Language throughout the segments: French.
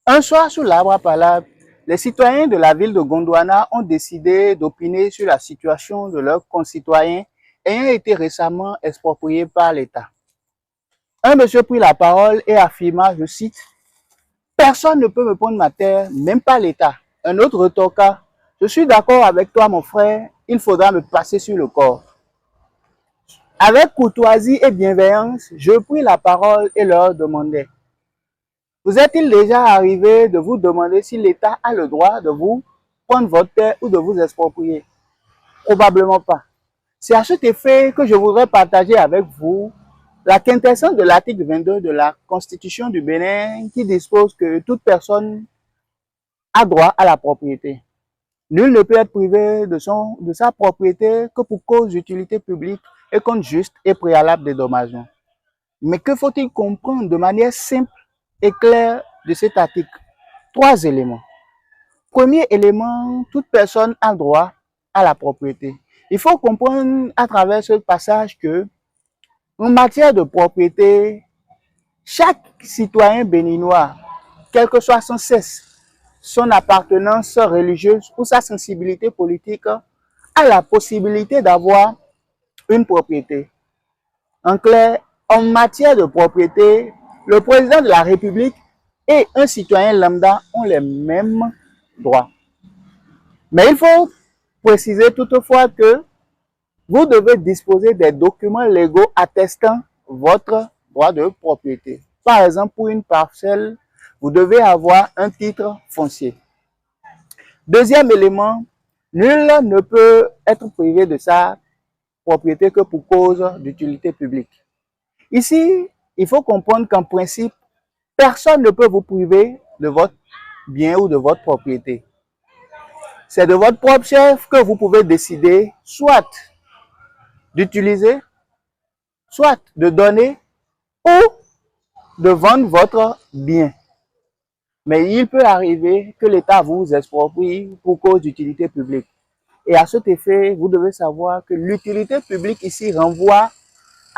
Un soir, sous l'arbre à palabre, les citoyens de la ville de Gondwana ont décidé d'opiner sur la situation de leurs concitoyens ayant été récemment expropriés par l'État. Un monsieur prit la parole et affirma, je cite, « Personne ne peut me prendre ma terre, même pas l'État. » Un autre retorqua, « Je suis d'accord avec toi, mon frère, il faudra me passer sur le corps. » Avec courtoisie et bienveillance, je pris la parole et leur demandai, vous est-il déjà arrivé de vous demander si l'État a le droit de vous prendre votre terre ou de vous exproprier? Probablement pas. C'est à cet effet que je voudrais partager avec vous la quintessence de l'article 22 de la Constitution du Bénin qui dispose que toute personne a droit à la propriété. Nul ne peut être privé de sa propriété que pour cause d'utilité publique et contre juste et préalable dédommagement. Mais que faut-il comprendre de manière simple et claire de cet article? 3 éléments. Premier élément, toute personne a droit à la propriété. Il faut comprendre à travers ce passage que, en matière de propriété, chaque citoyen béninois, quel que soit son sexe, son appartenance religieuse ou sa sensibilité politique, a la possibilité d'avoir une propriété. En clair, en matière de propriété, le président de la République et un citoyen lambda ont les mêmes droits. Mais il faut préciser toutefois que vous devez disposer des documents légaux attestant votre droit de propriété. Par exemple, pour une parcelle, vous devez avoir un titre foncier. Deuxième élément, nul ne peut être privé de sa propriété que pour cause d'utilité publique. Ici, il faut comprendre qu'en principe, personne ne peut vous priver de votre bien ou de votre propriété. C'est de votre propre chef que vous pouvez décider soit d'utiliser, soit de donner ou de vendre votre bien. Mais il peut arriver que l'État vous exproprie pour cause d'utilité publique. Et à cet effet, vous devez savoir que l'utilité publique ici renvoie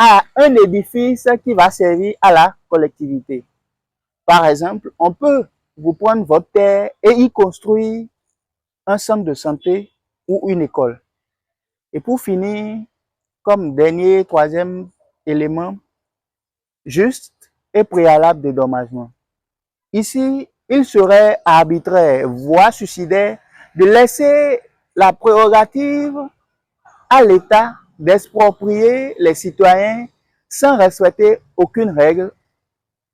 à un édifice qui va servir à la collectivité. Par exemple, on peut vous prendre votre terre et y construire un centre de santé ou une école. Et pour finir, comme dernier, troisième élément, juste et préalable dédommagement. Ici, il serait arbitraire, voire suicidaire, de laisser la prérogative à l'État d'exproprier les citoyens sans respecter aucune règle,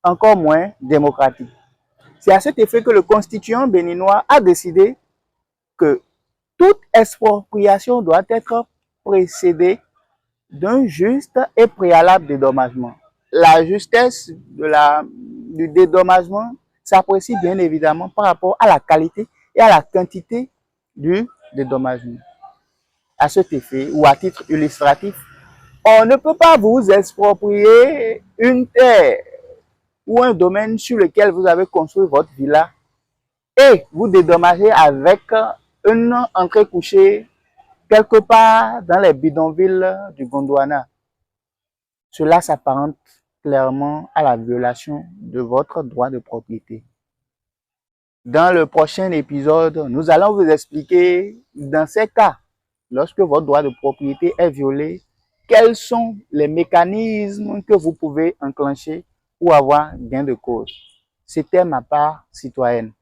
encore moins démocratique. C'est à cet effet que le constituant béninois a décidé que toute expropriation doit être précédée d'un juste et préalable dédommagement. La justesse du dédommagement s'apprécie bien évidemment par rapport à la qualité et à la quantité du dédommagement. À cet effet, ou à titre illustratif, on ne peut pas vous exproprier une terre ou un domaine sur lequel vous avez construit votre villa et vous dédommager avec une entrée couchée quelque part dans les bidonvilles du Gondwana. Cela s'apparente clairement à la violation de votre droit de propriété. Dans le prochain épisode, nous allons vous expliquer dans ces cas, lorsque votre droit de propriété est violé, quels sont les mécanismes que vous pouvez enclencher pour avoir gain de cause. C'était ma part citoyenne.